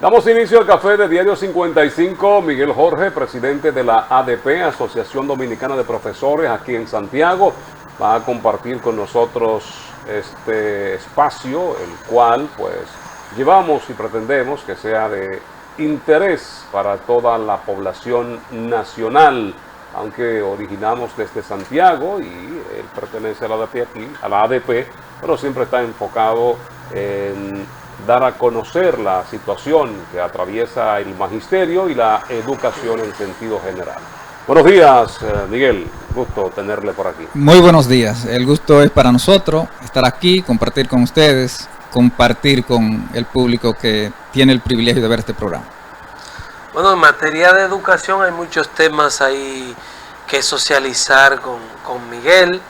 Damos inicio al café de Diario 55. Miguel Jorge, presidente de la ADP, Asociación Dominicana de Profesores, aquí en Santiago, va a compartir con nosotros este espacio, el cual pues llevamos y pretendemos que sea de interés para toda la población nacional, aunque originamos desde Santiago y él pertenece a la ADP aquí, a la ADP, pero siempre está enfocado en dar a conocer la situación que atraviesa el magisterio y la educación en sentido general. Buenos días, Miguel, gusto tenerle por aquí. Muy buenos días, el gusto es para nosotros estar aquí, compartir con ustedes, compartir con el público que tiene el privilegio de ver este programa. Bueno, en materia de educación hay muchos temas ahí que socializar con Miguel,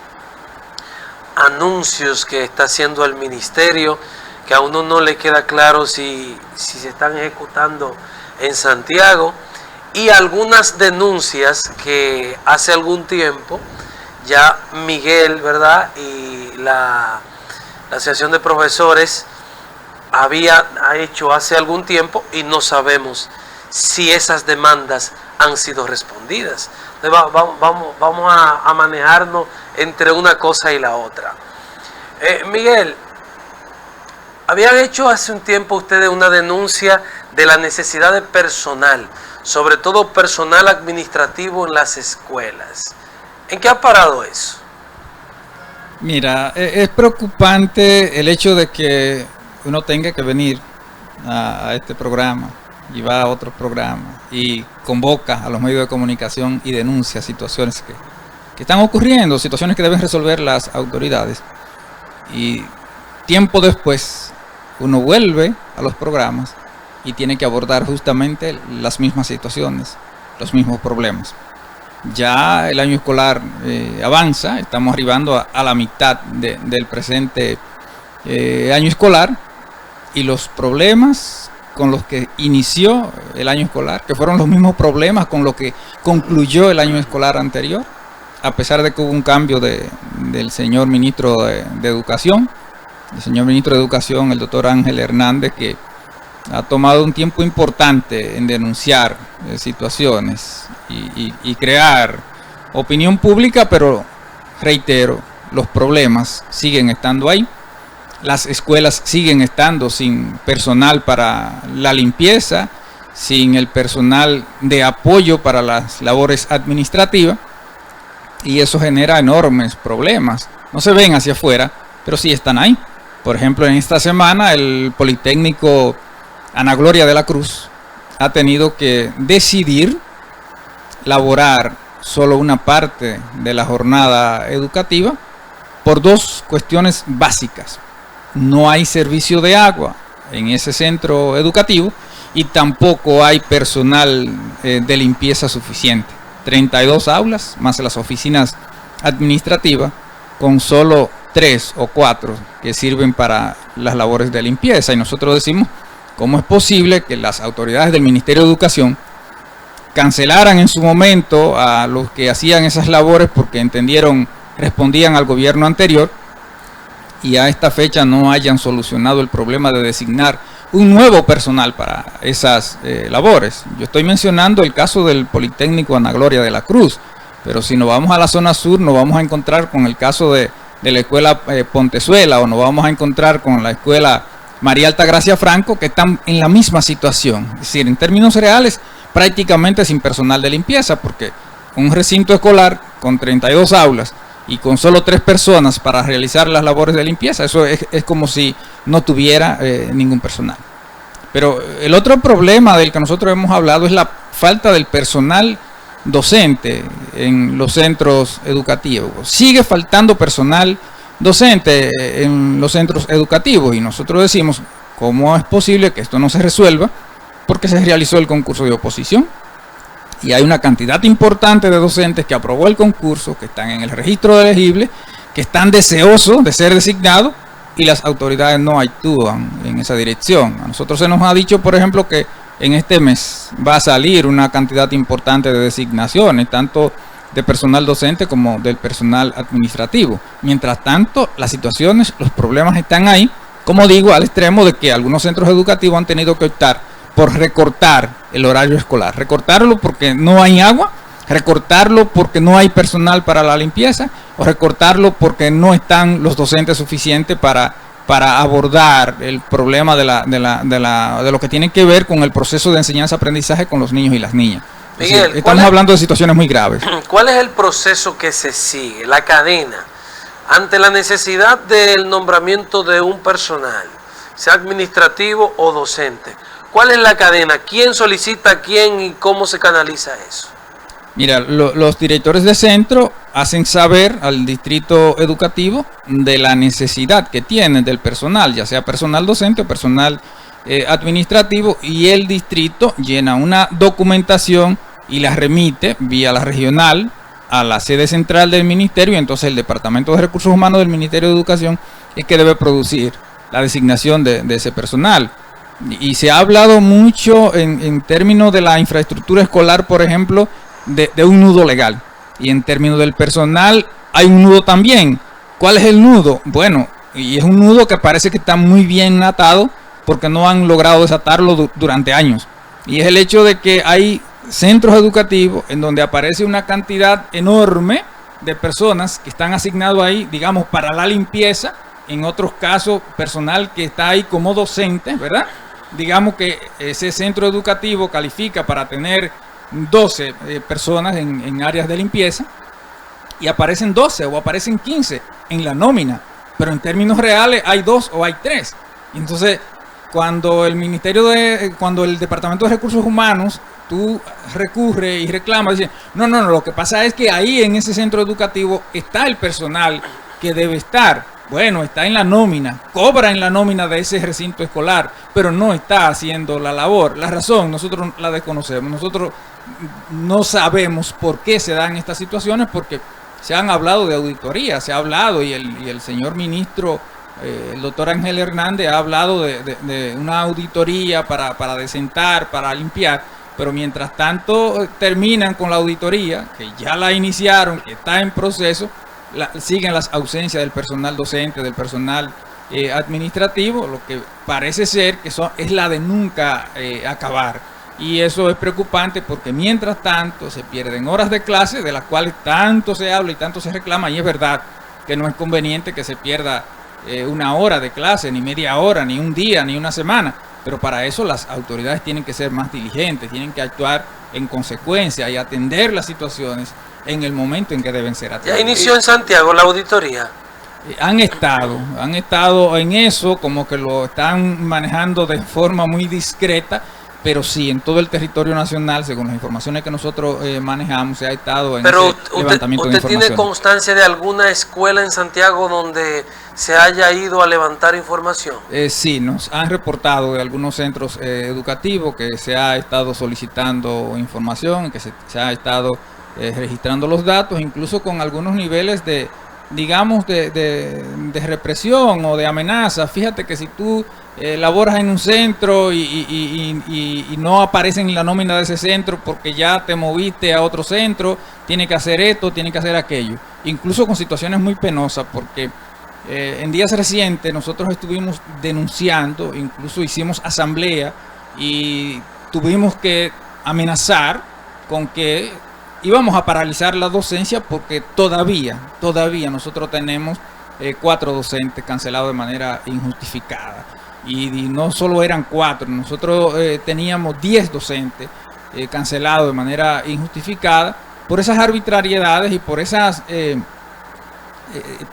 anuncios que está haciendo el ministerio, que a uno no le queda claro si se están ejecutando en Santiago, y algunas denuncias que hace algún tiempo ya Miguel, ¿verdad?, y la Asociación de Profesores ha hecho hace algún tiempo y no sabemos si esas demandas han sido respondidas. Entonces, vamos a manejarnos entre una cosa y la otra. Miguel, habían hecho hace un tiempo ustedes una denuncia de la necesidad de personal, sobre todo personal administrativo en las escuelas. ¿En qué ha parado eso? Mira, es preocupante el hecho de que uno tenga que venir a este programa y va a otro programa y convoca a los medios de comunicación y denuncia situaciones que están ocurriendo, situaciones que deben resolver las autoridades. Y tiempo después uno vuelve a los programas y tiene que abordar justamente las mismas situaciones, los mismos problemas. Ya el año escolar avanza, estamos arribando a la mitad del presente año escolar, y los problemas con los que inició el año escolar, que fueron los mismos problemas con los que concluyó el año escolar anterior, a pesar de que hubo un cambio del señor ministro de Educación, el doctor Ángel Hernández, que ha tomado un tiempo importante en denunciar situaciones y crear opinión pública, pero reitero, los problemas siguen estando ahí. Las escuelas siguen estando sin personal para la limpieza, sin el personal de apoyo para las labores administrativas, y eso genera enormes problemas. No se ven hacia afuera, pero sí están ahí. Por ejemplo, en esta semana el Politécnico Ana Gloria de la Cruz ha tenido que decidir laborar solo una parte de la jornada educativa por dos cuestiones básicas. No hay servicio de agua en ese centro educativo y tampoco hay personal de limpieza suficiente. 32 aulas más las oficinas administrativas, con solo 3 o 4 que sirven para las labores de limpieza. Y nosotros decimos, ¿cómo es posible que las autoridades del Ministerio de Educación cancelaran en su momento a los que hacían esas labores porque respondían al gobierno anterior, y a esta fecha no hayan solucionado el problema de designar un nuevo personal para esas labores? Yo estoy mencionando el caso del Politécnico Ana Gloria de la Cruz, pero si nos vamos a la zona sur nos vamos a encontrar con el caso de la escuela Pontezuela, o nos vamos a encontrar con la escuela María Altagracia Franco, que están en la misma situación. Es decir, en términos reales, prácticamente sin personal de limpieza, porque un recinto escolar con 32 aulas y con solo 3 personas para realizar las labores de limpieza, eso es como si no tuviera ningún personal. Pero el otro problema del que nosotros hemos hablado es la falta del personal docente en los centros educativos. Sigue faltando personal docente en los centros educativos, y nosotros decimos, ¿cómo es posible que esto no se resuelva? Porque se realizó el concurso de oposición y hay una cantidad importante de docentes que aprobó el concurso, que están en el registro de elegibles, que están deseosos de ser designados, y las autoridades no actúan en esa dirección. A nosotros se nos ha dicho, por ejemplo, que en este mes va a salir una cantidad importante de designaciones, tanto de personal docente como del personal administrativo. Mientras tanto, las situaciones, los problemas están ahí, como digo, al extremo de que algunos centros educativos han tenido que optar por recortar el horario escolar. Recortarlo porque no hay agua, recortarlo porque no hay personal para la limpieza, o recortarlo porque no están los docentes suficientes para abordar el problema de lo que tiene que ver con el proceso de enseñanza-aprendizaje con los niños y las niñas. Miguel, decir, estamos hablando de situaciones muy graves. ¿Cuál es el proceso que se sigue, la cadena, ante la necesidad del nombramiento de un personal, sea administrativo o docente? ¿Cuál es la cadena? ¿Quién solicita a quién y cómo se canaliza eso? Mira, los directores de centro hacen saber al distrito educativo de la necesidad que tienen del personal, ya sea personal docente o personal administrativo, y el distrito llena una documentación y la remite vía la regional a la sede central del ministerio, y entonces el Departamento de Recursos Humanos del Ministerio de Educación es que debe producir la designación de ese personal. Y se ha hablado mucho en términos de la infraestructura escolar, por ejemplo, de un nudo legal. Y en términos del personal hay un nudo también. ¿Cuál es el nudo? Bueno, y es un nudo que parece que está muy bien atado porque no han logrado desatarlo durante años. Y es el hecho de que hay centros educativos en donde aparece una cantidad enorme de personas que están asignados ahí, digamos, para la limpieza. En otros casos, personal que está ahí como docente, ¿verdad? Digamos que ese centro educativo califica para tener 12 personas en áreas de limpieza, y aparecen 12 o aparecen 15 en la nómina, pero en términos reales hay 2 o hay 3. Entonces, cuando el Departamento de Recursos Humanos, tú recurres y reclamas, dices, no, lo que pasa es que ahí en ese centro educativo está el personal que debe estar. Bueno, está en la nómina, cobra en la nómina de ese recinto escolar, pero no está haciendo la labor. La razón nosotros la desconocemos. Nosotros no sabemos por qué se dan estas situaciones, porque se han hablado de auditoría, se ha hablado, y el señor ministro, el doctor Ángel Hernández, ha hablado de una auditoría para desentar, para limpiar, pero mientras tanto terminan con la auditoría, que ya la iniciaron, que está en proceso, siguen las ausencias del personal docente, del personal administrativo, lo que parece ser que es la de nunca acabar. Y eso es preocupante porque mientras tanto se pierden horas de clase, de las cuales tanto se habla y tanto se reclama, y es verdad que no es conveniente que se pierda una hora de clase, ni media hora, ni un día, ni una semana, pero para eso las autoridades tienen que ser más diligentes, tienen que actuar en consecuencia y atender las situaciones en el momento en que deben ser atendidas. ¿Ya inició en Santiago la auditoría? Han estado en eso, como que lo están manejando de forma muy discreta, pero sí, en todo el territorio nacional, según las informaciones que nosotros manejamos, se ha estado en ese levantamiento de información. ¿Usted tiene constancia de alguna escuela en Santiago donde se haya ido a levantar información? Sí, nos han reportado de algunos centros educativos que se ha estado solicitando información, que se ha estado registrando los datos, incluso con algunos niveles de represión o de amenaza. Fíjate que si tú laboras en un centro y no aparece en la nómina de ese centro porque ya te moviste a otro centro, tiene que hacer esto, tiene que hacer aquello. Incluso con situaciones muy penosas, porque en días recientes nosotros estuvimos denunciando, incluso hicimos asamblea y tuvimos que amenazar con que íbamos a paralizar la docencia porque todavía nosotros tenemos 4 docentes cancelados de manera injustificada. Y no solo eran 4, nosotros teníamos 10 docentes cancelados de manera injustificada por esas arbitrariedades y por esas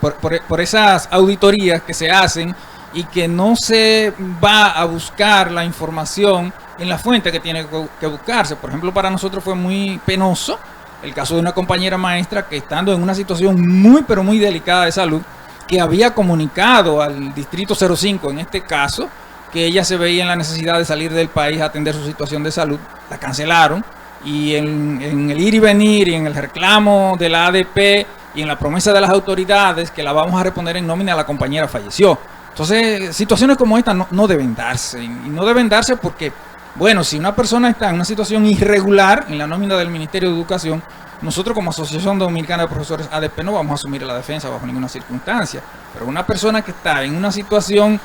por esas auditorías que se hacen y que no se va a buscar la información en la fuente que tiene que buscarse. Por ejemplo, para nosotros fue muy penoso el caso de una compañera maestra que, estando en una situación muy pero muy delicada de salud, que había comunicado al distrito 05, en este caso, que ella se veía en la necesidad de salir del país a atender su situación de salud, la cancelaron, y en el ir y venir y en el reclamo de la ADP y en la promesa de las autoridades que la vamos a reponer en nómina, la compañera falleció. Entonces, situaciones como esta no deben darse, y no deben darse porque, bueno, si una persona está en una situación irregular en la nómina del Ministerio de Educación, nosotros como Asociación Dominicana de Profesores ADP no vamos a asumir la defensa bajo ninguna circunstancia. Pero una persona que está en una situación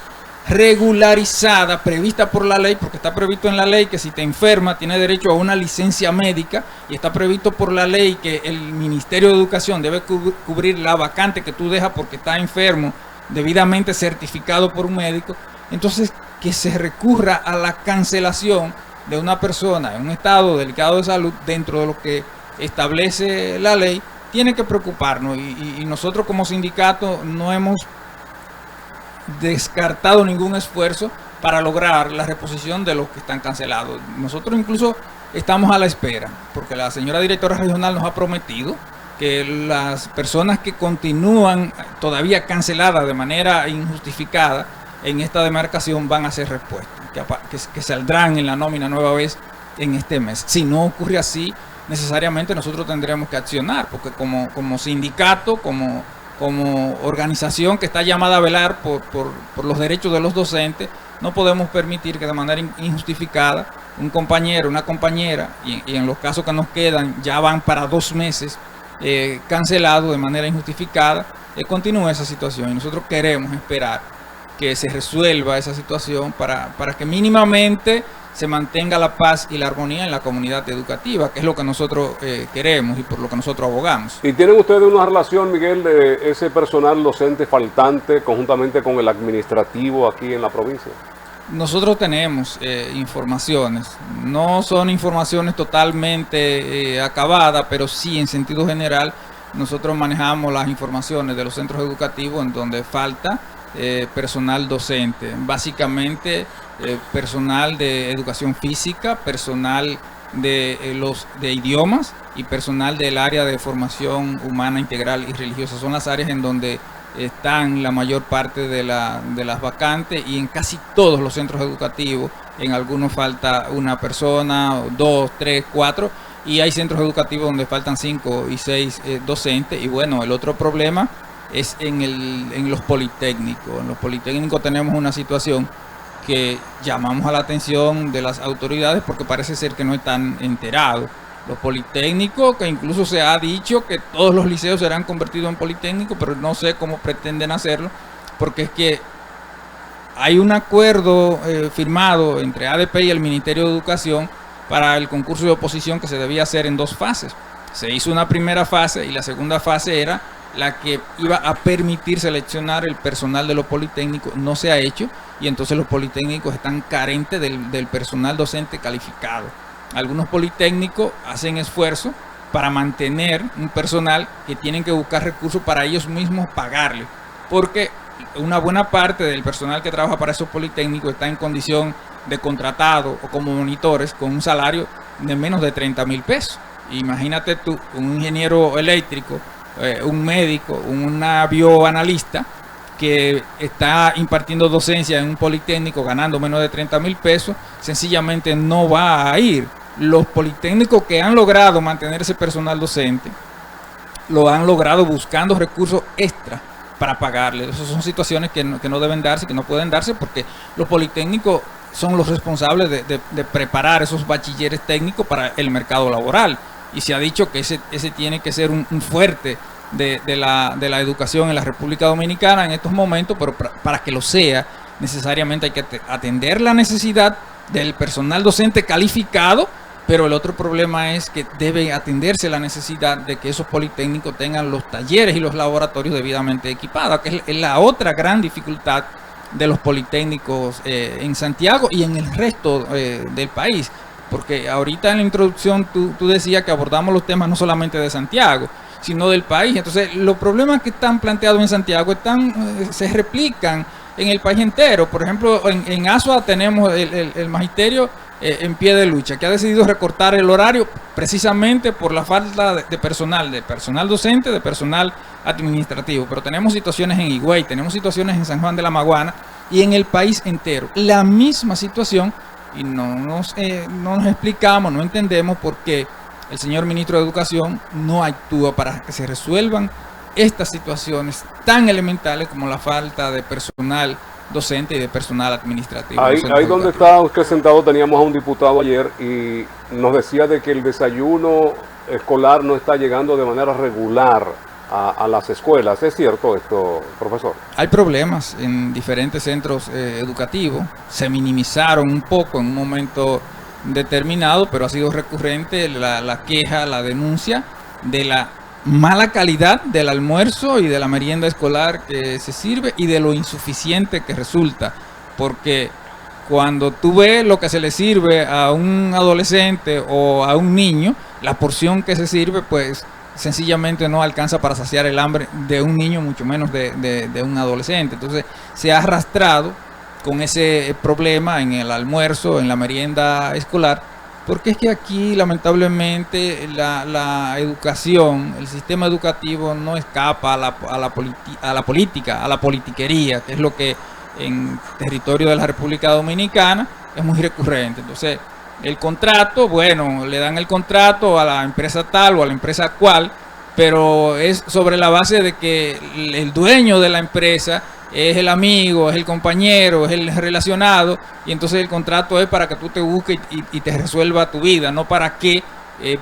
regularizada, prevista por la ley, porque está previsto en la ley que si te enferma tienes derecho a una licencia médica, y está previsto por la ley que el Ministerio de Educación debe cubrir la vacante que tú dejas porque está enfermo, debidamente certificado por un médico. Entonces, que se recurra a la cancelación de una persona en un estado delicado de salud dentro de lo que establece la ley, tiene que preocuparnos, y nosotros como sindicato no hemos descartado ningún esfuerzo para lograr la reposición de los que están cancelados. Nosotros incluso estamos a la espera, porque la señora directora regional nos ha prometido que las personas que continúan todavía canceladas de manera injustificada en esta demarcación van a ser repuestas, que saldrán en la nómina nueva vez en este mes. Si no ocurre así, necesariamente nosotros tendremos que accionar, porque como sindicato, como organización que está llamada a velar por los derechos de los docentes, no podemos permitir que de manera injustificada un compañero, una compañera, y en los casos que nos quedan ya van para 2 meses cancelado de manera injustificada, continúe esa situación. Y nosotros queremos esperar que se resuelva esa situación para que mínimamente se mantenga la paz y la armonía en la comunidad educativa, que es lo que nosotros queremos y por lo que nosotros abogamos. ¿Y tienen ustedes una relación, Miguel, de ese personal docente faltante conjuntamente con el administrativo aquí en la provincia? Nosotros tenemos informaciones, no son informaciones totalmente acabadas, pero sí en sentido general nosotros manejamos las informaciones de los centros educativos en donde falta personal docente, básicamente personal de educación física, personal de idiomas y personal del área de formación humana integral y religiosa. Son las áreas en donde están la mayor parte de las vacantes, y en casi todos los centros educativos, en algunos falta una persona, 2, 3, 4, y hay centros educativos donde faltan 5 y 6 docentes. Y bueno, el otro problema es en los politécnicos. En los politécnicos tenemos una situación que llamamos a la atención de las autoridades porque parece ser que no están enterados. Los politécnicos, que incluso se ha dicho que todos los liceos serán convertidos en politécnicos, pero no sé cómo pretenden hacerlo, porque es que hay un acuerdo firmado entre ADP y el Ministerio de Educación para el concurso de oposición que se debía hacer en 2 fases. Se hizo una primera fase y la segunda fase era la que iba a permitir seleccionar el personal de los politécnicos. No se ha hecho, y entonces los politécnicos están carentes del personal docente calificado. Algunos politécnicos hacen esfuerzo para mantener un personal que tienen que buscar recursos para ellos mismos pagarle, porque una buena parte del personal que trabaja para esos politécnicos está en condición de contratado o como monitores con un salario de menos de 30,000 pesos. Imagínate tú, un ingeniero eléctrico, un médico, una bioanalista que está impartiendo docencia en un politécnico ganando menos de 30,000 pesos, sencillamente no va a ir. Los politécnicos que han logrado mantener ese personal docente, lo han logrado buscando recursos extra para pagarle. Esas son situaciones que no deben darse, que no pueden darse, porque los politécnicos son los responsables de preparar esos bachilleres técnicos para el mercado laboral. Y se ha dicho que ese tiene que ser un fuerte de la educación en la República Dominicana en estos momentos, pero para que lo sea, necesariamente hay que atender la necesidad del personal docente calificado, pero el otro problema es que debe atenderse la necesidad de que esos politécnicos tengan los talleres y los laboratorios debidamente equipados, que es la otra gran dificultad de los politécnicos en Santiago y en el resto del país. Porque ahorita en la introducción tú decías que abordamos los temas no solamente de Santiago, sino del país. Entonces, los problemas que están planteados en Santiago se replican en el país entero. Por ejemplo, en Asua tenemos el magisterio en pie de lucha, que ha decidido recortar el horario precisamente por la falta de personal docente, de personal administrativo. Pero tenemos situaciones en Higüey, tenemos situaciones en San Juan de la Maguana y en el país entero. La misma situación, y no nos explicamos, no entendemos por qué el señor ministro de Educación no actúa para que se resuelvan estas situaciones tan elementales como la falta de personal docente y de personal administrativo. Ahí donde está usted sentado teníamos a un diputado ayer y nos decía de que el desayuno escolar no está llegando de manera regular a las escuelas. ¿Es cierto esto, profesor? Hay problemas en diferentes centros educativos, se minimizaron un poco en un momento determinado, pero ha sido recurrente la queja, la denuncia de la mala calidad del almuerzo y de la merienda escolar que se sirve y de lo insuficiente que resulta, porque cuando tú ves lo que se le sirve a un adolescente o a un niño, la porción que se sirve pues sencillamente no alcanza para saciar el hambre de un niño, mucho menos de un adolescente. Entonces se ha arrastrado con ese problema en el almuerzo, en la merienda escolar, porque es que aquí lamentablemente la educación, el sistema educativo no escapa a la política, a la politiquería, que es lo que en territorio de la República Dominicana es muy recurrente. Entonces el contrato, bueno, le dan el contrato a la empresa tal o a la empresa cual, pero es sobre la base de que el dueño de la empresa es el amigo, es el compañero, es el relacionado, y entonces el contrato es para que tú te busques y te resuelva tu vida, no para que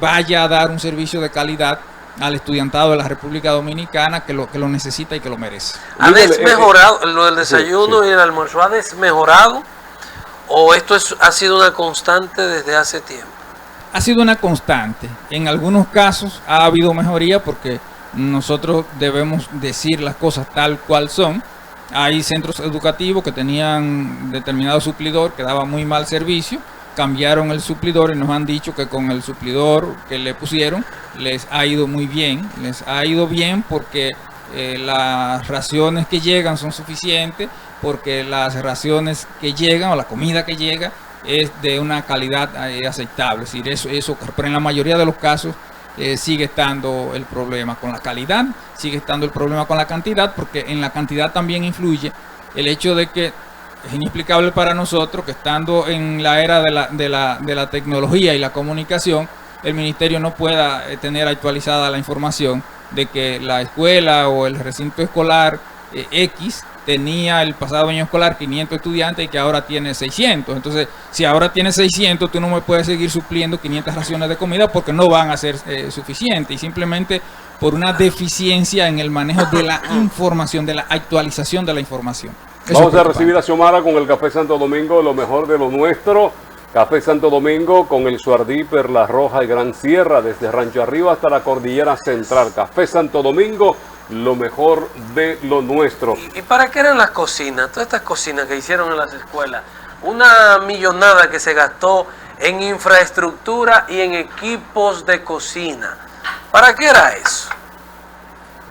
vaya a dar un servicio de calidad al estudiantado de la República Dominicana que lo necesita y que lo merece. ¿Ha desmejorado lo del desayuno y el almuerzo? ¿Ha desmejorado o esto ha sido una constante desde hace tiempo? Ha sido una constante. En algunos casos ha habido mejoría porque nosotros debemos decir las cosas tal cual son. Hay centros educativos que tenían determinado suplidor que daba muy mal servicio, cambiaron el suplidor y nos han dicho que con el suplidor que le pusieron les ha ido muy bien. Les ha ido bien porque las raciones que llegan son suficientes, porque las raciones que llegan o la comida que llega es de una calidad aceptable. Es decir, eso, pero en la mayoría de los casos sigue estando el problema con la calidad, sigue estando el problema con la cantidad, porque en la cantidad también influye el hecho de que es inexplicable para nosotros que estando en la era de la tecnología y la comunicación, el ministerio no pueda tener actualizada la información de que la escuela o el recinto escolar X tenía el pasado año escolar 500 estudiantes y que ahora tiene 600. Entonces, si ahora tiene 600, tú no me puedes seguir supliendo 500 raciones de comida porque no van a ser suficientes, y simplemente por una deficiencia en el manejo de la información, de la actualización de la información. Vamos a recibir a Xiomara con el Café Santo Domingo, lo mejor de lo nuestro. Café Santo Domingo con el Suardí, Perla Roja y Gran Sierra, desde Rancho Arriba hasta la Cordillera Central. Café Santo Domingo, lo mejor de lo nuestro. ¿Y para qué eran las cocinas? Todas estas cocinas que hicieron en las escuelas, una millonada que se gastó en infraestructura y en equipos de cocina. ¿Para qué era eso?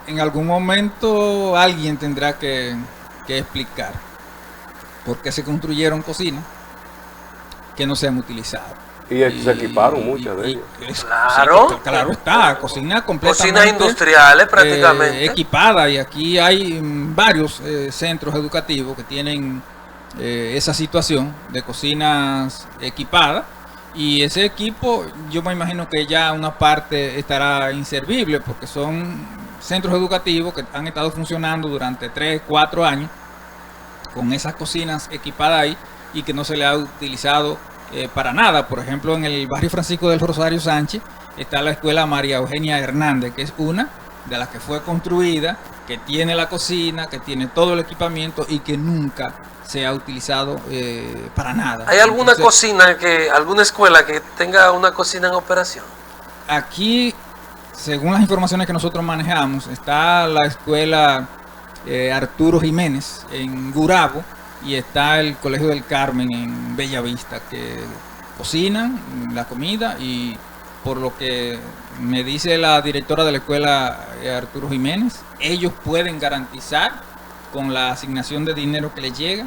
En algún momento alguien tendrá que explicar por qué se construyeron cocinas que no se han utilizado. Y se equiparon muchas de ellas. Claro. Claro está, cocinas completamente. Cocinas industriales prácticamente. Equipadas, y aquí hay varios centros educativos que tienen esa situación de cocinas equipadas, y ese equipo yo me imagino que ya una parte estará inservible porque son centros educativos que han estado funcionando durante 3, 4 años con esas cocinas equipadas ahí y que no se le ha utilizado para nada. Por ejemplo, en el barrio Francisco del Rosario Sánchez está la escuela María Eugenia Hernández, que es una de las que fue construida, que tiene la cocina, que tiene todo el equipamiento y que nunca se ha utilizado para nada. ¿Hay alguna alguna escuela que tenga una cocina en operación? Aquí, según las informaciones que nosotros manejamos, está la escuela Arturo Jiménez en Gurabo, y está el Colegio del Carmen en Bellavista, que cocinan la comida, y por lo que me dice la directora de la escuela Arturo Jiménez, ellos pueden garantizar con la asignación de dinero que les llega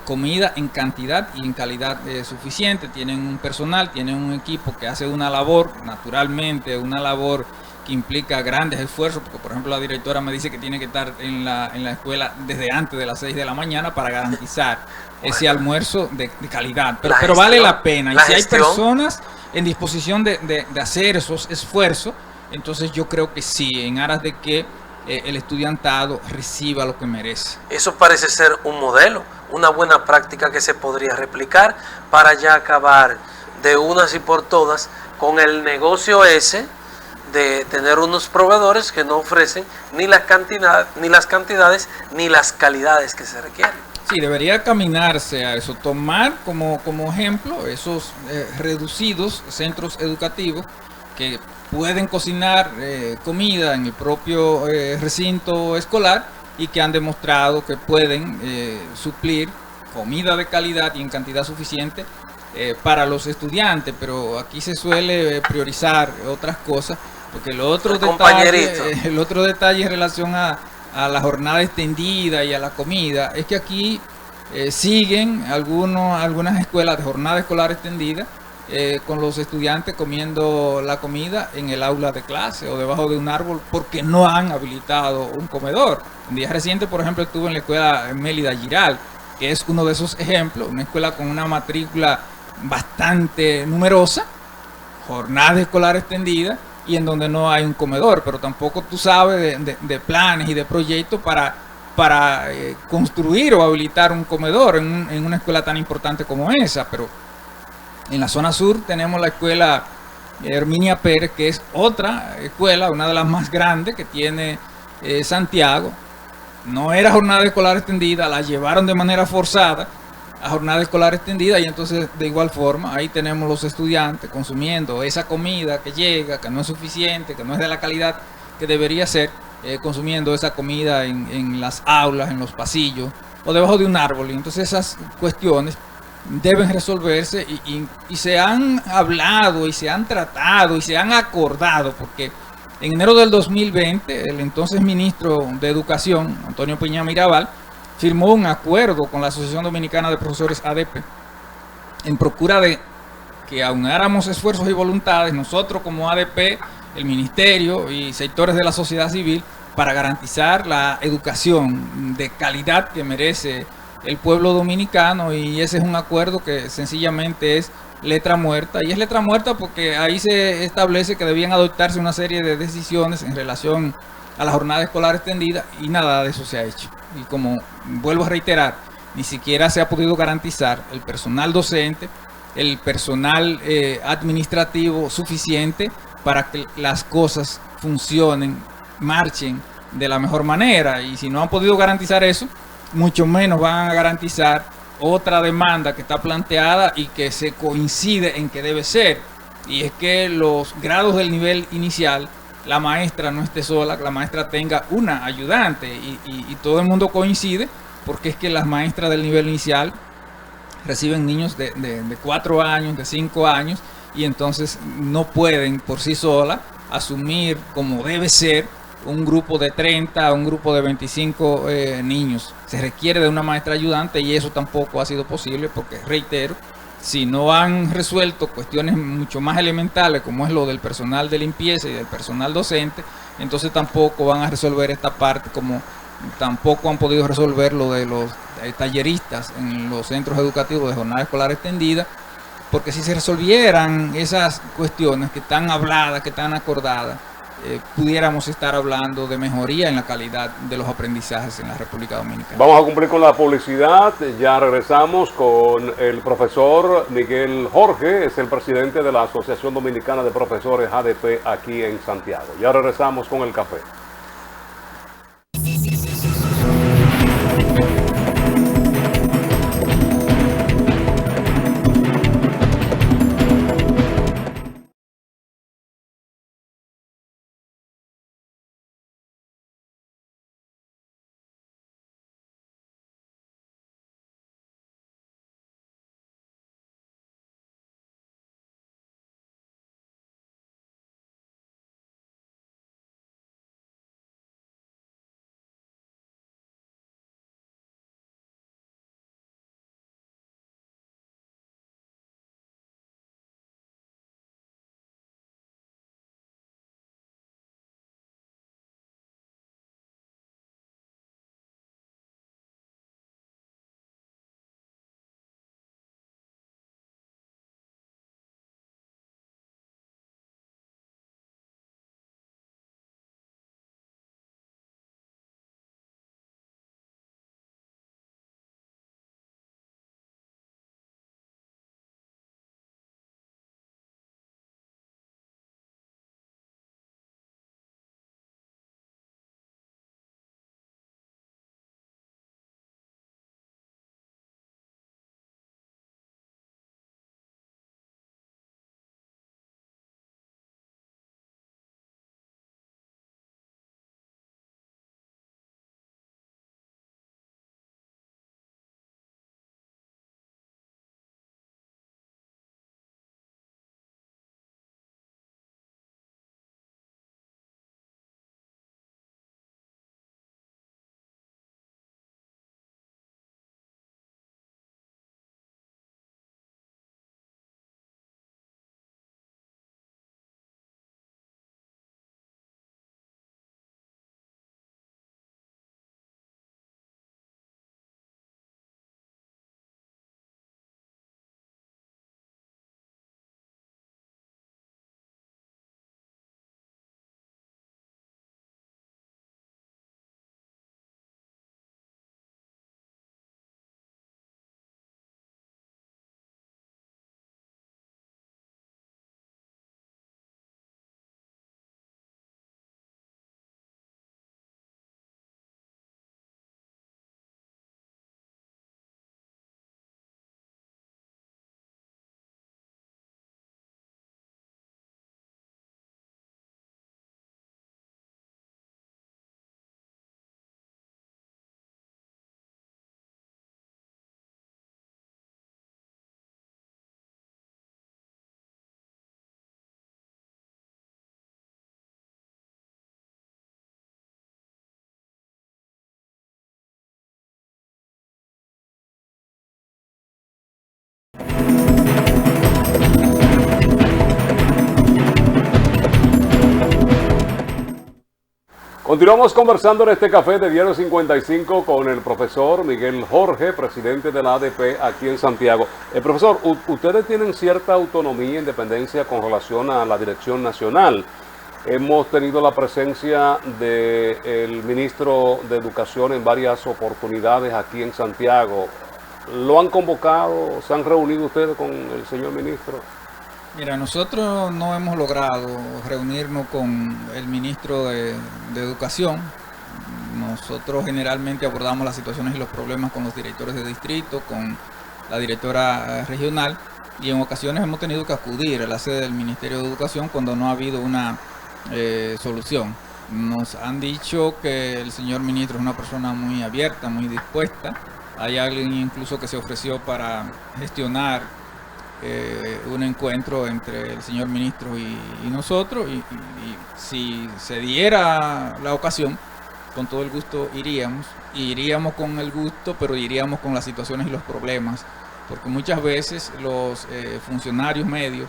comida en cantidad y en calidad suficiente. Tienen un personal, tienen un equipo que hace una labor, naturalmente una labor que implica grandes esfuerzos, porque por ejemplo la directora me dice que tiene que estar en la escuela desde antes de las 6 de la mañana para garantizar ese almuerzo de calidad, pero vale la pena. Y si hay personas en disposición de hacer esos esfuerzos, entonces yo creo que sí, en aras de que el estudiantado reciba lo que merece. Eso parece ser un modelo, una buena práctica que se podría replicar para ya acabar de unas y por todas con el negocio ese de tener unos proveedores que no ofrecen ni las cantidades ni las calidades que se requieren. Sí, debería caminarse a eso, tomar como ejemplo esos reducidos centros educativos que pueden cocinar comida en el propio recinto escolar y que han demostrado que pueden suplir comida de calidad y en cantidad suficiente para los estudiantes, pero aquí se suele priorizar otras cosas, porque el otro detalle en relación a la jornada extendida y a la comida es que aquí siguen algunas escuelas de jornada escolar extendida con los estudiantes comiendo la comida en el aula de clase o debajo de un árbol porque no han habilitado un comedor. En días recientes, por ejemplo, estuve en la escuela Mélida Giral, que es uno de esos ejemplos, una escuela con una matrícula bastante numerosa, jornada escolar extendida, y en donde no hay un comedor, pero tampoco tú sabes de planes y de proyectos para construir o habilitar un comedor en una escuela tan importante como esa. Pero en la zona sur tenemos la escuela Herminia Pérez, que es otra escuela, una de las más grandes que tiene Santiago. No era jornada escolar extendida, la llevaron de manera forzada a jornada escolar extendida, y entonces de igual forma ahí tenemos los estudiantes consumiendo esa comida que llega, que no es suficiente, que no es de la calidad que debería ser, consumiendo esa comida en las aulas, en los pasillos o debajo de un árbol. Y entonces esas cuestiones deben resolverse y se han hablado y se han tratado y se han acordado, porque en enero del 2020 el entonces ministro de Educación, Antonio Peña Mirabal, firmó un acuerdo con la Asociación Dominicana de Profesores ADP en procura de que aunáramos esfuerzos y voluntades, nosotros como ADP, el ministerio y sectores de la sociedad civil, para garantizar la educación de calidad que merece el pueblo dominicano. Y ese es un acuerdo que sencillamente es letra muerta, y es letra muerta porque ahí se establece que debían adoptarse una serie de decisiones en relación a la jornada escolar extendida, y nada de eso se ha hecho. Y como vuelvo a reiterar, ni siquiera se ha podido garantizar el personal docente, el personal administrativo suficiente para que las cosas funcionen, marchen de la mejor manera. Y si no han podido garantizar eso, mucho menos van a garantizar otra demanda que está planteada y que se coincide en que debe ser, y es que los grados del nivel inicial, la maestra no esté sola, que la maestra tenga una ayudante, y todo el mundo coincide, porque es que las maestras del nivel inicial reciben niños de 4 años, de 5 años, y entonces no pueden por sí solas asumir como debe ser un grupo de 30, un grupo de 25 niños. Se requiere de una maestra ayudante, y eso tampoco ha sido posible porque, reitero, si no han resuelto cuestiones mucho más elementales como es lo del personal de limpieza y del personal docente, entonces tampoco van a resolver esta parte, como tampoco han podido resolver lo de los talleristas en los centros educativos de jornada escolar extendida, porque si se resolvieran esas cuestiones que están habladas, que están acordadas, pudiéramos estar hablando de mejoría en la calidad de los aprendizajes en la República Dominicana. Vamos a cumplir con la publicidad. Ya regresamos con el profesor Miguel Jorge, es el presidente de la Asociación Dominicana de Profesores ADP aquí en Santiago. Ya regresamos con el café. Continuamos conversando en este café de Diario 55 con el profesor Miguel Jorge, presidente de la ADP aquí en Santiago. Profesor, ustedes tienen cierta autonomía e independencia con relación a la dirección nacional. Hemos tenido la presencia del ministro de Educación en varias oportunidades aquí en Santiago. ¿Lo han convocado? ¿Se han reunido ustedes con el señor ministro? Mira, nosotros no hemos logrado reunirnos con el ministro de Educación. Nosotros generalmente abordamos las situaciones y los problemas con los directores de distrito, con la directora regional, y en ocasiones hemos tenido que acudir a la sede del Ministerio de Educación cuando no ha habido una solución. Nos han dicho que el señor ministro es una persona muy abierta, muy dispuesta. Hay alguien incluso que se ofreció para gestionar un encuentro entre el señor ministro y nosotros, y si se diera la ocasión, con todo el gusto iríamos con el gusto, pero iríamos con las situaciones y los problemas, porque muchas veces los funcionarios medios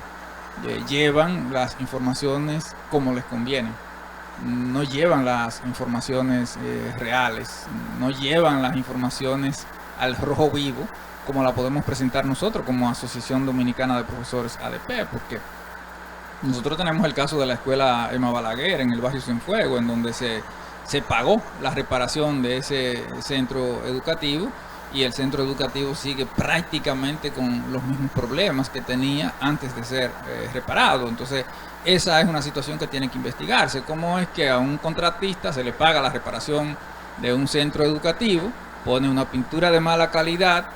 llevan las informaciones como les conviene, no llevan las informaciones reales, no llevan las informaciones al rojo vivo, como la podemos presentar nosotros como Asociación Dominicana de Profesores ADP, porque nosotros tenemos el caso de la escuela Emma Balaguer en el barrio Cienfuegos, en donde se pagó la reparación de ese centro educativo, y el centro educativo sigue prácticamente con los mismos problemas que tenía antes de ser reparado. Entonces, esa es una situación que tiene que investigarse. ¿Cómo es que a un contratista se le paga la reparación de un centro educativo, pone una pintura de mala calidad,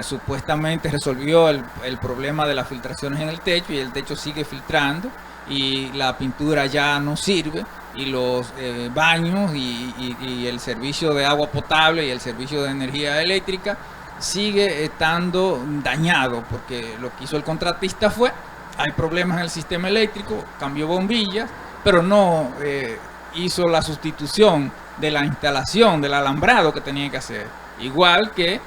supuestamente resolvió el problema de las filtraciones en el techo, y el techo sigue filtrando y la pintura ya no sirve, y los baños y el servicio de agua potable y el servicio de energía eléctrica sigue estando dañado, porque lo que hizo el contratista fue, hay problemas en el sistema eléctrico, cambió bombillas, pero no hizo la sustitución de la instalación del alambrado que tenía que hacer. Igual que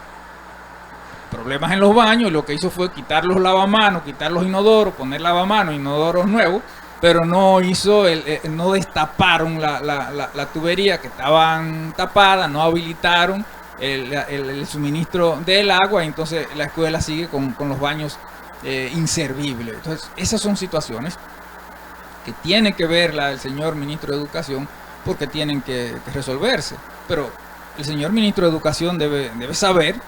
problemas en los baños, lo que hizo fue quitar los lavamanos, quitar los inodoros, poner lavamanos, inodoros nuevos, pero no hizo no destaparon la tubería, que estaban tapadas, no habilitaron el suministro del agua, y entonces la escuela sigue con los baños inservibles. Entonces, esas son situaciones que tiene que ver el señor ministro de Educación, porque tienen que resolverse. Pero el señor ministro de Educación debe saber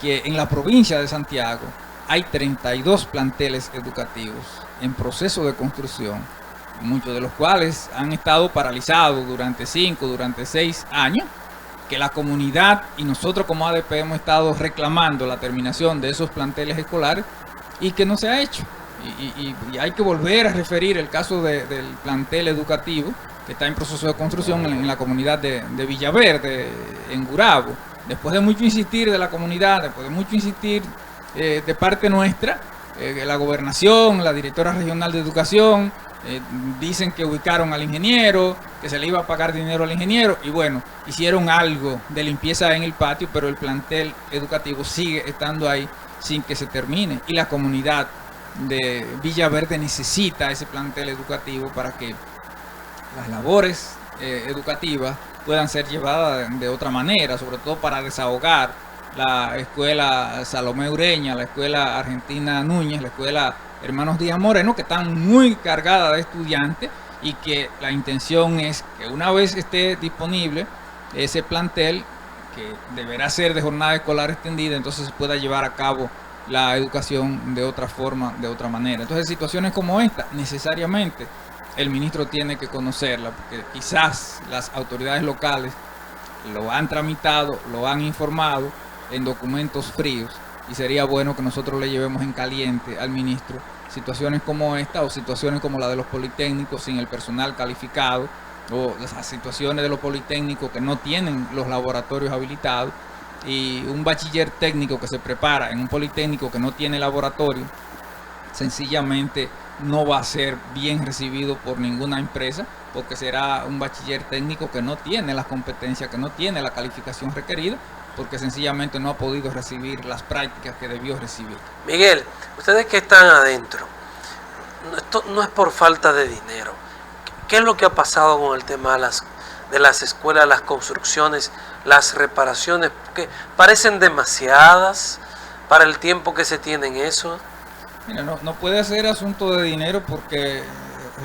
que en la provincia de Santiago hay 32 planteles educativos en proceso de construcción, muchos de los cuales han estado paralizados durante 5, durante 6 años, que la comunidad y nosotros como ADP hemos estado reclamando la terminación de esos planteles escolares, y que no se ha hecho. Y hay que volver a referir el caso del plantel educativo que está en proceso de construcción en la comunidad de Villaverde, en Gurabo. Después de mucho insistir de la comunidad, después de mucho insistir de parte nuestra, la gobernación, la directora regional de educación, dicen que ubicaron al ingeniero, que se le iba a pagar dinero al ingeniero, y bueno, hicieron algo de limpieza en el patio, pero el plantel educativo sigue estando ahí sin que se termine, y la comunidad de Villaverde necesita ese plantel educativo para que las labores educativas puedan ser llevadas de otra manera, sobre todo para desahogar la escuela Salomé Ureña, la escuela Argentina Núñez, la escuela Hermanos Díaz Moreno, que están muy cargadas de estudiantes, y que la intención es que una vez esté disponible ese plantel, que deberá ser de jornada escolar extendida, entonces se pueda llevar a cabo la educación de otra forma, de otra manera. Entonces, situaciones como esta, necesariamente el ministro tiene que conocerla, porque quizás las autoridades locales lo han tramitado, lo han informado en documentos fríos, y sería bueno que nosotros le llevemos en caliente al ministro situaciones como esta, o situaciones como la de los politécnicos sin el personal calificado, o las situaciones de los politécnicos que no tienen los laboratorios habilitados, y un bachiller técnico que se prepara en un politécnico que no tiene laboratorio, sencillamente no va a ser bien recibido por ninguna empresa, porque será un bachiller técnico que no tiene las competencias, que no tiene la calificación requerida, porque sencillamente no ha podido recibir las prácticas que debió recibir. Miguel, ustedes que están adentro, esto no es por falta de dinero. ¿Qué es lo que ha pasado con el tema de las escuelas, las construcciones, las reparaciones, que parecen demasiadas para el tiempo que se tiene en eso? Mira, no puede ser asunto de dinero porque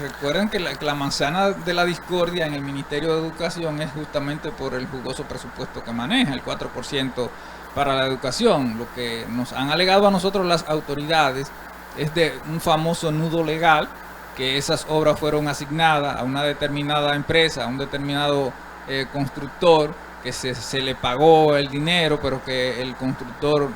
recuerden que la manzana de la discordia en el Ministerio de Educación es justamente por el jugoso presupuesto que maneja, el 4% para la educación. Lo que nos han alegado a nosotros las autoridades es de un famoso nudo legal, que esas obras fueron asignadas a una determinada empresa, a un determinado constructor, que se le pagó el dinero, pero que el constructor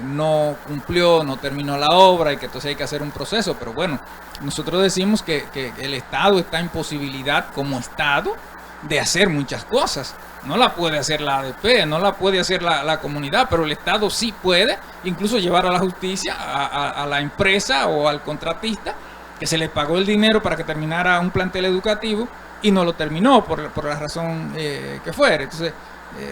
no cumplió, no terminó la obra y que entonces hay que hacer un proceso. Pero bueno, nosotros decimos que el Estado está en posibilidad como Estado de hacer muchas cosas. No la puede hacer la ADP, no la puede hacer la comunidad, pero el Estado sí puede incluso llevar a la justicia a la empresa o al contratista que se le pagó el dinero para que terminara un plantel educativo y no lo terminó por la razón que fuera. Entonces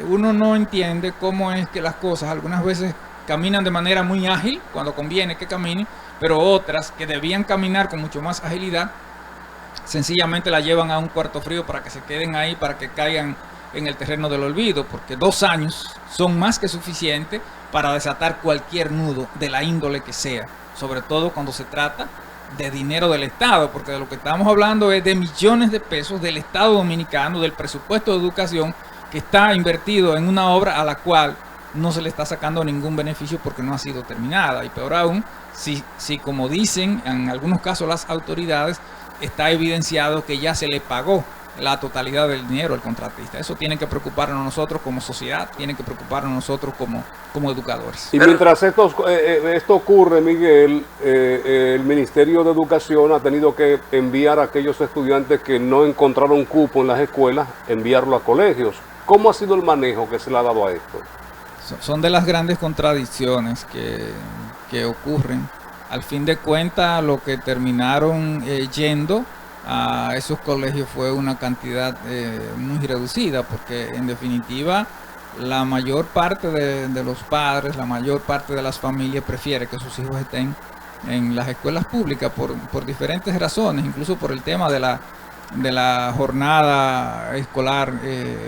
uno no entiende cómo es que las cosas algunas veces caminan de manera muy ágil cuando conviene que caminen, pero otras que debían caminar con mucho más agilidad sencillamente la llevan a un cuarto frío para que se queden ahí, para que caigan en el terreno del olvido, porque 2 años son más que suficiente para desatar cualquier nudo de la índole que sea, sobre todo cuando se trata de dinero del Estado, porque de lo que estamos hablando es de millones de pesos del Estado dominicano, del presupuesto de educación que está invertido en una obra a la cual no se le está sacando ningún beneficio porque no ha sido terminada. Y peor aún, si como dicen en algunos casos las autoridades, está evidenciado que ya se le pagó la totalidad del dinero al contratista. Eso tiene que preocuparnos nosotros como sociedad, tiene que preocuparnos nosotros como educadores. Y mientras esto ocurre, Miguel, el Ministerio de Educación ha tenido que enviar a aquellos estudiantes que no encontraron cupo en las escuelas, enviarlo a colegios. ¿Cómo ha sido el manejo que se le ha dado a esto? Son de las grandes contradicciones que ocurren. Al fin de cuentas, lo que terminaron yendo a esos colegios fue una cantidad muy reducida, porque en definitiva la mayor parte de los padres, la mayor parte de las familias prefiere que sus hijos estén en las escuelas públicas por diferentes razones, incluso por el tema de la jornada escolar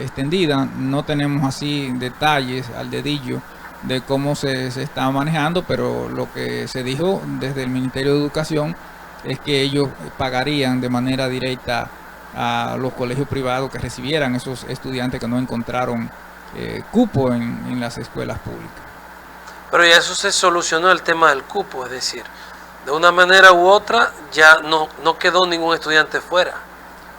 extendida. No tenemos así detalles al dedillo de cómo se está manejando, pero lo que se dijo desde el Ministerio de Educación es que ellos pagarían de manera directa a los colegios privados que recibieran esos estudiantes que no encontraron cupo en las escuelas públicas. Pero ya eso se solucionó, el tema del cupo, es decir, de una manera u otra ya no quedó ningún estudiante fuera.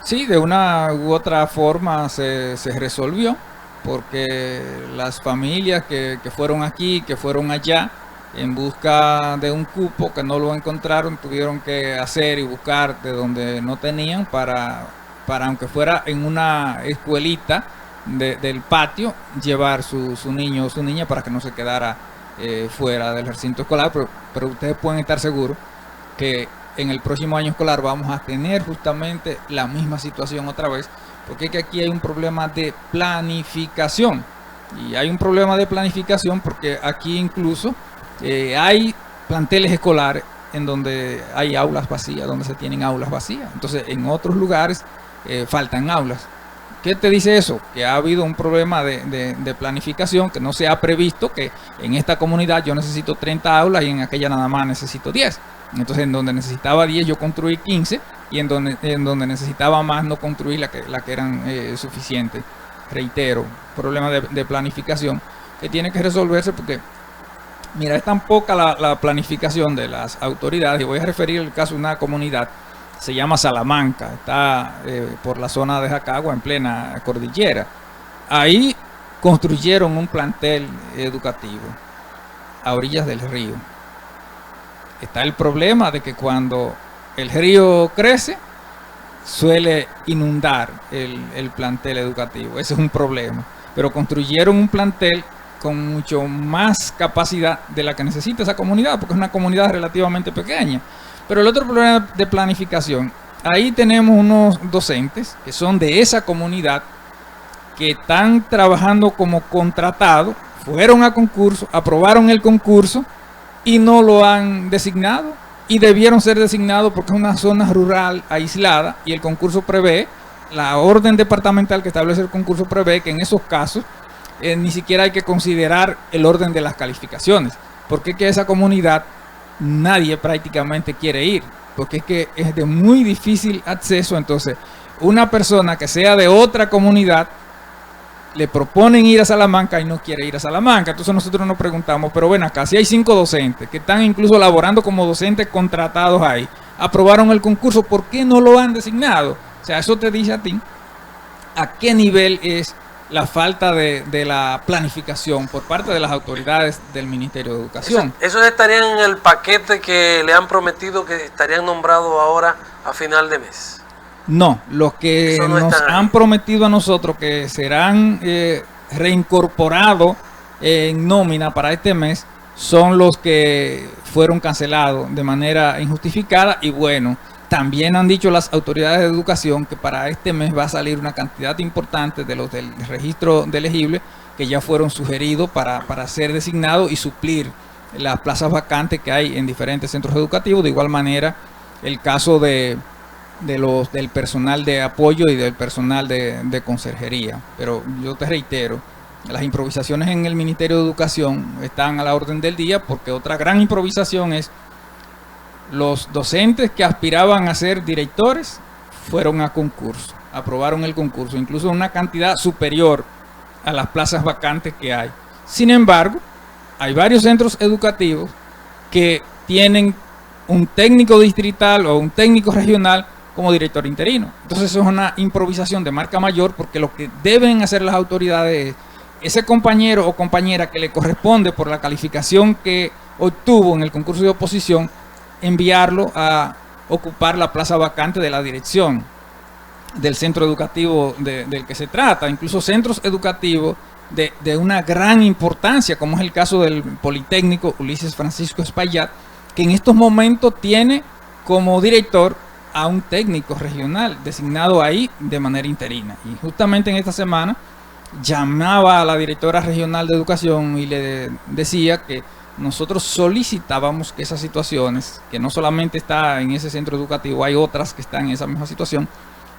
Sí, de una u otra forma se resolvió, porque las familias que fueron aquí, que fueron allá, en busca de un cupo que no lo encontraron, tuvieron que hacer y buscar de donde no tenían para aunque fuera en una escuelita del patio, llevar su niño o su niña para que no se quedara fuera del recinto escolar. Pero ustedes pueden estar seguros que en el próximo año escolar vamos a tener justamente la misma situación otra vez, porque es que aquí hay un problema de planificación. Y hay un problema de planificación porque aquí incluso hay planteles escolares en donde hay aulas vacías, donde se tienen aulas vacías. Entonces, en otros lugares faltan aulas. ¿Qué te dice eso? Que ha habido un problema de planificación, que no se ha previsto que en esta comunidad yo necesito 30 aulas y en aquella nada más necesito 10. Entonces, en donde necesitaba 10 yo construí 15 y en donde necesitaba más no construí la que eran suficientes. Reitero, problema de planificación que tiene que resolverse porque mira, es tan poca la planificación de las autoridades, y voy a referir el caso de una comunidad, se llama Salamanca, está por la zona de Jacagua, en plena cordillera. Ahí construyeron un plantel educativo a orillas del río. Está el problema de que cuando el río crece, suele inundar el plantel educativo. Ese es un problema. Pero construyeron un plantel con mucho más capacidad de la que necesita esa comunidad, porque es una comunidad relativamente pequeña. Pero el otro problema de planificación, ahí tenemos unos docentes que son de esa comunidad, que están trabajando como contratados, fueron a concurso, aprobaron el concurso y no lo han designado, y debieron ser designados porque es una zona rural aislada y el concurso prevé la orden departamental que establece el concurso prevé que en esos casos ni siquiera hay que considerar el orden de las calificaciones, porque es que esa comunidad nadie prácticamente quiere ir, porque es que es de muy difícil acceso. Entonces una persona que sea de otra comunidad le proponen ir a Salamanca y no quiere ir a Salamanca. Entonces nosotros nos preguntamos, pero ven acá, si hay 5 docentes que están incluso laborando como docentes contratados ahí, aprobaron el concurso, ¿por qué no lo han designado? O sea, eso te dice a ti a qué nivel es la falta de la planificación por parte de las autoridades del Ministerio de Educación. Esos estarían en el paquete que le han prometido que estarían nombrados ahora a final de mes. No, los que no nos han prometido a nosotros que serán reincorporados en nómina para este mes son los que fueron cancelados de manera injustificada. Y bueno, también han dicho las autoridades de educación que para este mes va a salir una cantidad importante de los del registro de elegibles que ya fueron sugeridos para ser designados y suplir las plazas vacantes que hay en diferentes centros educativos. De igual manera, el caso del personal de apoyo y del personal de conserjería. Pero yo te reitero, las improvisaciones en el Ministerio de Educación están a la orden del día, porque otra gran improvisación es los docentes que aspiraban a ser directores fueron a concurso, aprobaron el concurso, incluso una cantidad superior a las plazas vacantes que hay. Sin embargo, hay varios centros educativos que tienen un técnico distrital o un técnico regional como director interino. Entonces eso es una improvisación de marca mayor, porque lo que deben hacer las autoridades es ese compañero o compañera que le corresponde por la calificación que obtuvo en el concurso de oposición, enviarlo a ocupar la plaza vacante de la dirección del centro educativo del que se trata. Incluso centros educativos de una gran importancia, como es el caso del Politécnico Ulises Francisco Espaillat, que en estos momentos tiene como director a un técnico regional designado ahí de manera interina. Y justamente en esta semana llamaba a la directora regional de educación y le decía que nosotros solicitábamos que esas situaciones, que no solamente está en ese centro educativo, hay otras que están en esa misma situación,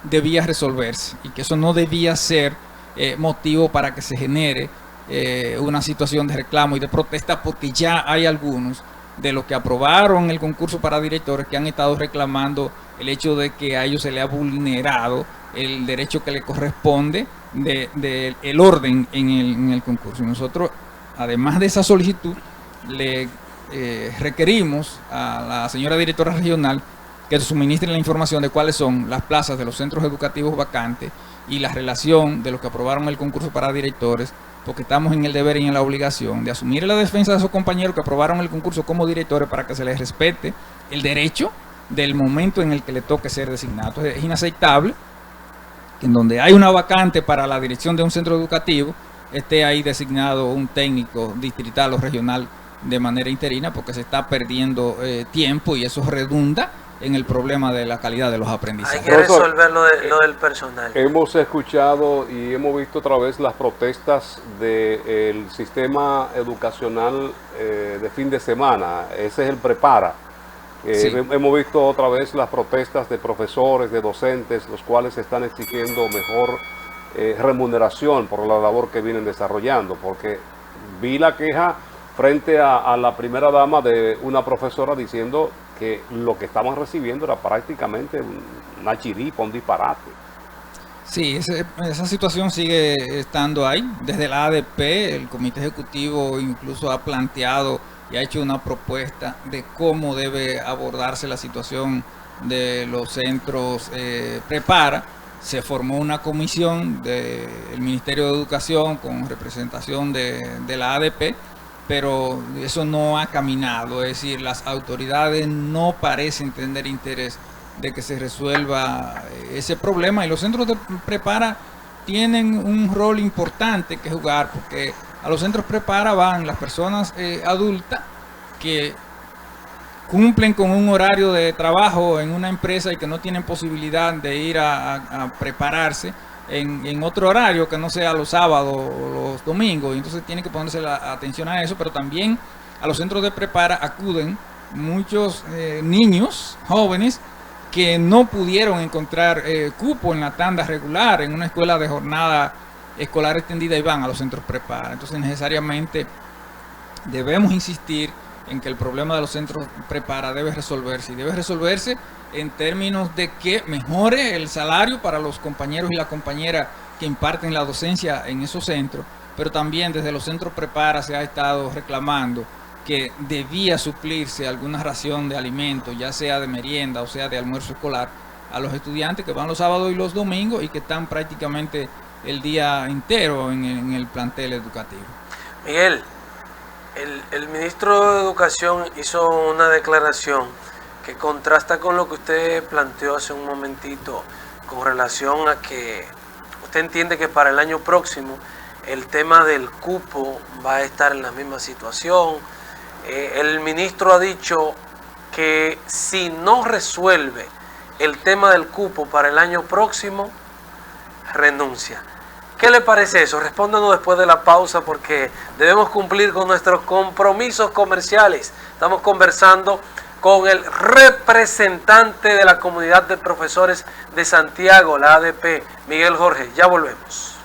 debía resolverse, y que eso no debía ser motivo para que se genere una situación de reclamo y de protesta, porque ya hay algunos de los que aprobaron el concurso para directores que han estado reclamando el hecho de que a ellos se le ha vulnerado el derecho que le corresponde del orden en el concurso. Y nosotros, además de esa solicitud, le requerimos a la señora directora regional que suministre la información de cuáles son las plazas de los centros educativos vacantes y la relación de los que aprobaron el concurso para directores, porque estamos en el deber y en la obligación de asumir la defensa de esos compañeros que aprobaron el concurso como directores, para que se les respete el derecho del momento en el que le toque ser designado. Entonces, es inaceptable que en donde hay una vacante para la dirección de un centro educativo esté ahí designado un técnico distrital o regional de manera interina, porque se está perdiendo tiempo, y eso redunda en el problema de la calidad de los aprendizajes. Hay que resolver lo del personal. Hemos escuchado y hemos visto otra vez las protestas del sistema educacional de fin de semana. Ese es el Prepara. Sí. Hemos visto otra vez las protestas de profesores, de docentes, los cuales están exigiendo mejor remuneración por la labor que vienen desarrollando, porque vi la queja frente a la primera dama de una profesora diciendo que lo que estaban recibiendo era prácticamente una chiripa, un disparate. Sí, esa situación sigue estando ahí. Desde la ADP, el Comité Ejecutivo incluso ha planteado y ha hecho una propuesta de cómo debe abordarse la situación de los centros Prepara. Se formó una comisión del Ministerio de Educación con representación de la ADP, pero eso no ha caminado. Es decir, las autoridades no parecen tener interés de que se resuelva ese problema, y los centros de Prepara tienen un rol importante que jugar, porque a los centros Prepara van las personas adultas que cumplen con un horario de trabajo en una empresa y que no tienen posibilidad de ir a prepararse en otro horario que no sea los sábados o los domingos, y entonces tiene que ponerse la atención a eso. Pero también a los centros de Prepara acuden muchos niños jóvenes que no pudieron encontrar cupo en la tanda regular en una escuela de jornada escolar extendida y van a los centros prepara. Entonces necesariamente debemos insistir en que el problema de los centros prepara debe resolverse, y debe resolverse en términos de que mejore el salario para los compañeros y la compañera que imparten la docencia en esos centros, pero también desde los centros prepara se ha estado reclamando que debía suplirse alguna ración de alimentos, ya sea de merienda o sea de almuerzo escolar, a los estudiantes que van los sábados y los domingos y que están prácticamente el día entero en el plantel educativo. Miguel, el ministro de Educación hizo una declaración que contrasta con lo que usted planteó hace un momentito con relación a que usted entiende que para el año próximo el tema del cupo va a estar en la misma situación. El ministro ha dicho que si no resuelve el tema del cupo para el año próximo, renuncia. ¿Qué le parece eso? Respóndanos después de la pausa porque debemos cumplir con nuestros compromisos comerciales. Estamos conversando con el representante de la comunidad de profesores de Santiago, la ADP, Miguel Jorge. Ya volvemos.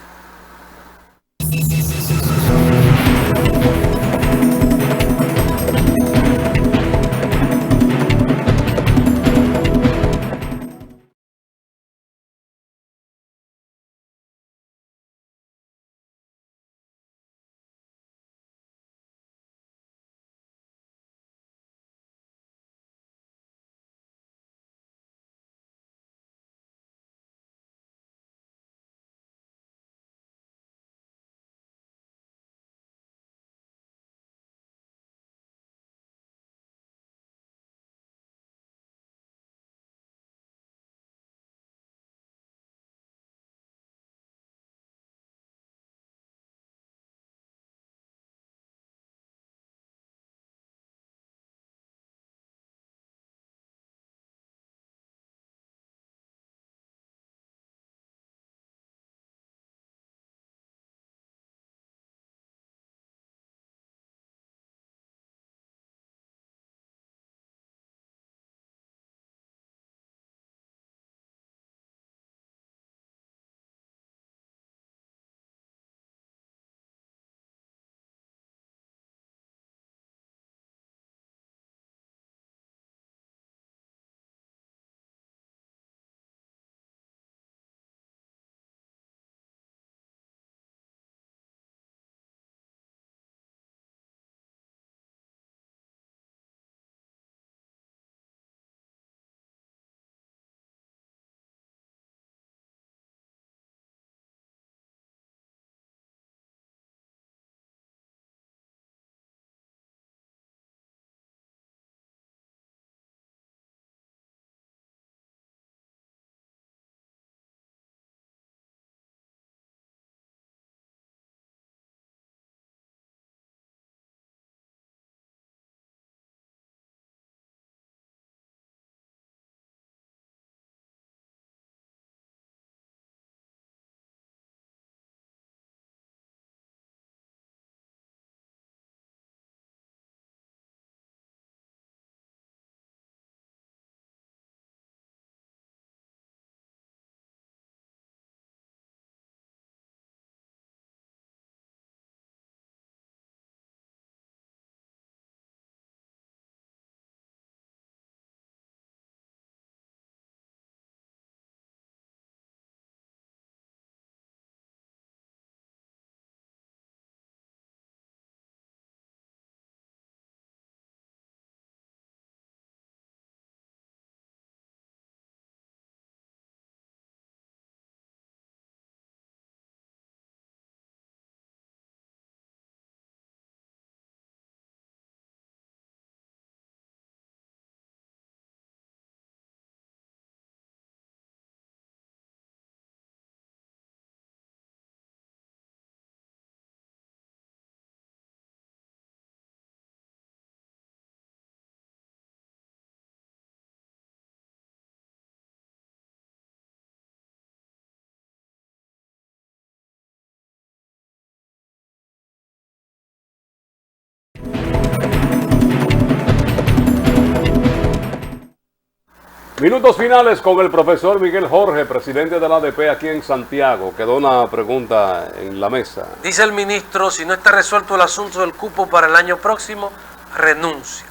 Minutos finales con el profesor Miguel Jorge, presidente de la ADP aquí en Santiago. Quedó una pregunta en la mesa. Dice el ministro, si no está resuelto el asunto del cupo para el año próximo, renuncio.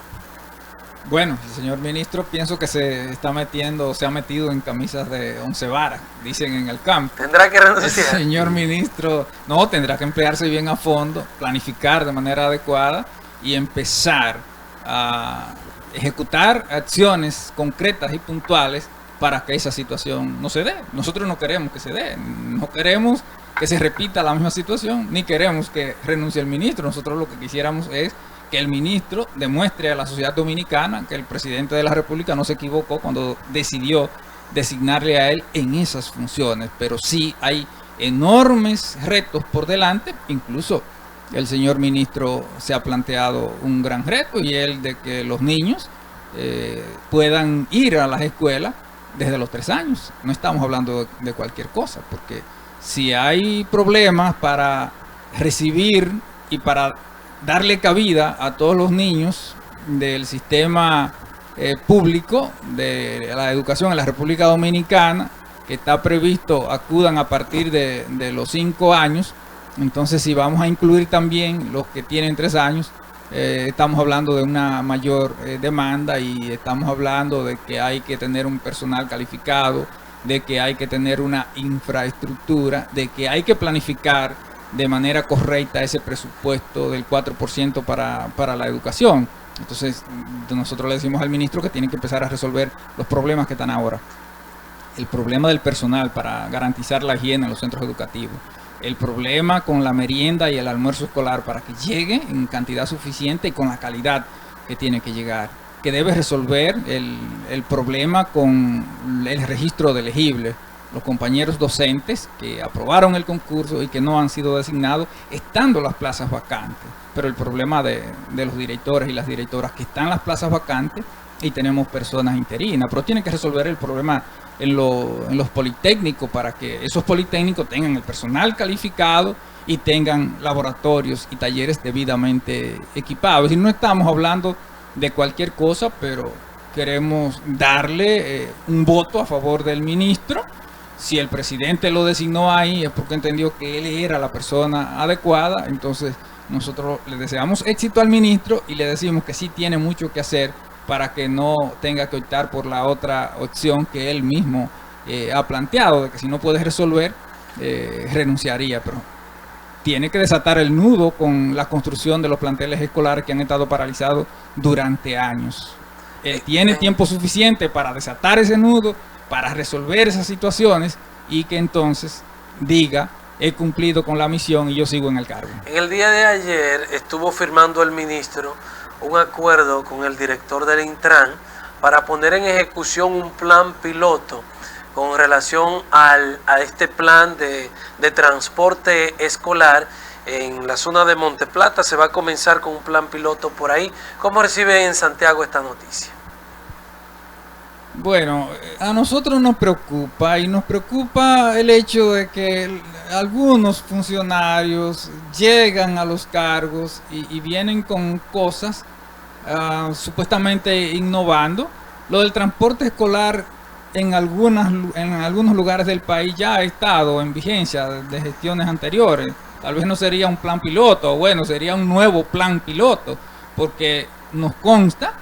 Bueno, el señor ministro pienso que se ha metido en camisas de 11 varas, dicen en el campo. ¿Tendrá que El renunciar? señor ministro no tendrá que emplearse bien a fondo, planificar de manera adecuada y empezar a ejecutar acciones concretas y puntuales para que esa situación no se dé. Nosotros no queremos que se dé, no queremos que se repita la misma situación, ni queremos que renuncie el ministro. Nosotros lo que quisiéramos es que el ministro demuestre a la sociedad dominicana que el presidente de la República no se equivocó cuando decidió designarle a él en esas funciones, pero sí hay enormes retos por delante. Incluso el señor ministro se ha planteado un gran reto, y el de que los niños puedan ir a las escuelas desde los 3 años. No estamos hablando de cualquier cosa, porque si hay problemas para recibir y para darle cabida a todos los niños del sistema público de la educación en la República Dominicana, que está previsto acudan a partir de los 5 años, entonces si vamos a incluir también los que tienen 3 años, estamos hablando de una mayor demanda, y estamos hablando de que hay que tener un personal calificado, de que hay que tener una infraestructura, de que hay que planificar de manera correcta ese presupuesto del 4% para la educación. Entonces nosotros le decimos al ministro que tiene que empezar a resolver los problemas que están ahora. El problema del personal para garantizar la higiene en los centros educativos, el problema con la merienda y el almuerzo escolar para que llegue en cantidad suficiente y con la calidad que tiene que llegar, que debe resolver el problema con el registro de elegibles. Los compañeros docentes que aprobaron el concurso y que no han sido designados, estando las plazas vacantes. Pero el problema de los directores y las directoras, que están las plazas vacantes y tenemos personas interinas, pero tiene que resolver el problema en los politécnicos, para que esos politécnicos tengan el personal calificado y tengan laboratorios y talleres debidamente equipados. Y no estamos hablando de cualquier cosa, pero queremos darle un voto a favor del ministro. Si el presidente lo designó ahí es porque entendió que él era la persona adecuada. Entonces nosotros le deseamos éxito al ministro y le decimos que sí tiene mucho que hacer para que no tenga que optar por la otra opción que él mismo ha planteado, de que si no puede resolver, renunciaría. Pero tiene que desatar el nudo con la construcción de los planteles escolares que han estado paralizados durante años. Él tiene tiempo suficiente para desatar ese nudo, para resolver esas situaciones, y que entonces diga: he cumplido con la misión y yo sigo en el cargo. En el día de ayer estuvo firmando el ministro un acuerdo con el director del Intran para poner en ejecución un plan piloto con relación a este plan de transporte escolar en la zona de Monteplata. Se va a comenzar con un plan piloto por ahí. ¿Cómo recibe en Santiago esta noticia? Bueno, a nosotros nos preocupa, y nos preocupa el hecho de que algunos funcionarios llegan a los cargos y vienen con cosas supuestamente innovando. Lo del transporte escolar en algunos lugares del país ya ha estado en vigencia de gestiones anteriores. Tal vez no sería un plan piloto, o bueno, sería un nuevo plan piloto, porque nos consta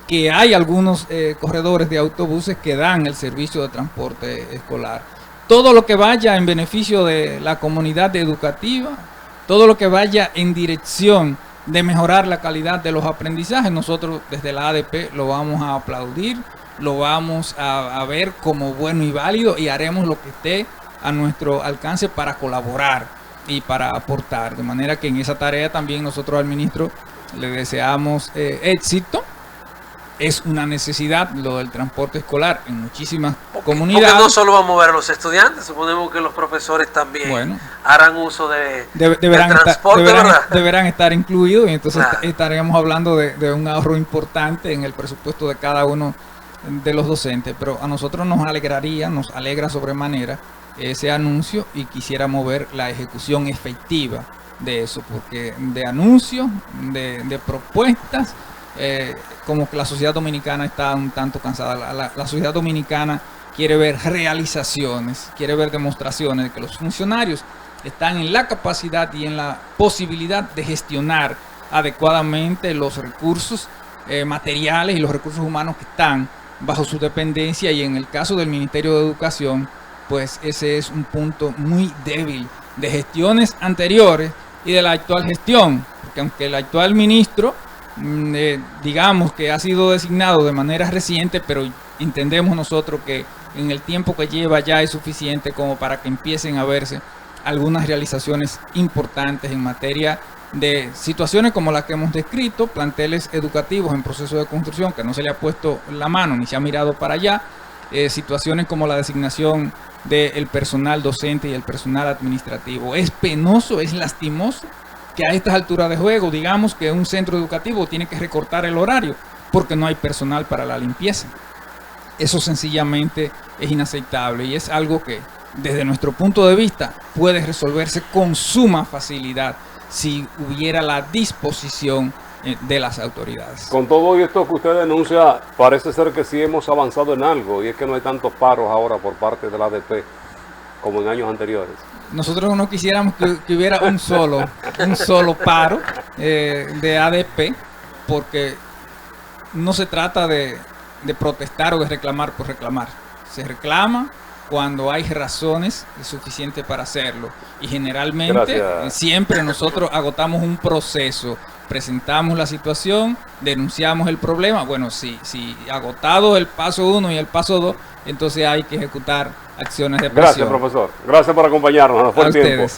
que hay algunos corredores de autobuses que dan el servicio de transporte escolar. Todo lo que vaya en beneficio de la comunidad educativa, todo lo que vaya en dirección de mejorar la calidad de los aprendizajes, nosotros desde la ADP lo vamos a aplaudir, lo vamos a ver como bueno y válido, y haremos lo que esté a nuestro alcance para colaborar y para aportar. De manera que en esa tarea también nosotros al ministro le deseamos éxito. Es una necesidad lo del transporte escolar en muchísimas comunidades. Porque no solo vamos a ver a los estudiantes, suponemos que los profesores también harán uso del transporte, deberán estar incluidos, y entonces estaremos hablando de un ahorro importante en el presupuesto de cada uno de los docentes. Pero a nosotros nos alegra sobremanera ese anuncio, y quisiéramos ver la ejecución efectiva de eso, porque de anuncios, de propuestas, como que la sociedad dominicana está un tanto cansada. La sociedad dominicana quiere ver realizaciones, quiere ver demostraciones de que los funcionarios están en la capacidad y en la posibilidad de gestionar adecuadamente los recursos materiales y los recursos humanos que están bajo su dependencia, y en el caso del Ministerio de Educación, pues ese es un punto muy débil de gestiones anteriores y de la actual gestión, porque aunque el actual ministro digamos que ha sido designado de manera reciente, pero entendemos nosotros que en el tiempo que lleva ya es suficiente como para que empiecen a verse algunas realizaciones importantes en materia de situaciones como las que hemos descrito, planteles educativos en proceso de construcción que no se le ha puesto la mano ni se ha mirado para allá, situaciones como la designación del personal docente y el personal administrativo. Es penoso, es lastimoso que a estas alturas de juego digamos que un centro educativo tiene que recortar el horario porque no hay personal para la limpieza. Eso sencillamente es inaceptable y es algo que desde nuestro punto de vista puede resolverse con suma facilidad si hubiera la disposición de las autoridades. Con todo esto que usted denuncia, parece ser que sí hemos avanzado en algo, y es que no hay tantos paros ahora por parte de la ADP como en años anteriores. Nosotros no quisiéramos que hubiera un solo paro de ADP, porque no se trata de protestar o de reclamar por reclamar. Se reclama cuando hay razones suficientes para hacerlo, y generalmente siempre nosotros agotamos un proceso, presentamos la situación, denunciamos el problema. Bueno, si agotado el paso 1 y el paso 2, entonces hay que ejecutar acciones de presión. Gracias, profesor. Gracias por acompañarnos.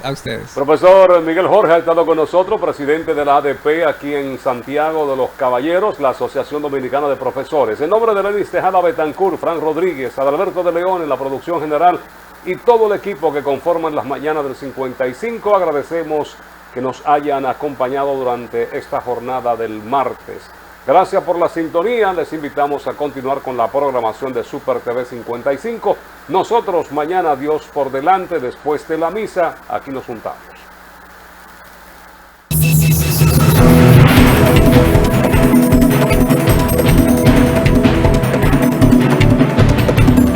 A ustedes. Profesor Miguel Jorge ha estado con nosotros, presidente de la ADP aquí en Santiago de los Caballeros, la Asociación Dominicana de Profesores. En nombre de Lenis Tejada Betancourt, Fran Rodríguez, Adalberto de León en la producción general y todo el equipo que conforman las mañanas del 55, agradecemos que nos hayan acompañado durante esta jornada del martes. Gracias por la sintonía, les invitamos a continuar con la programación de Super TV 55. Nosotros mañana, Dios por delante, después de la misa, aquí nos juntamos.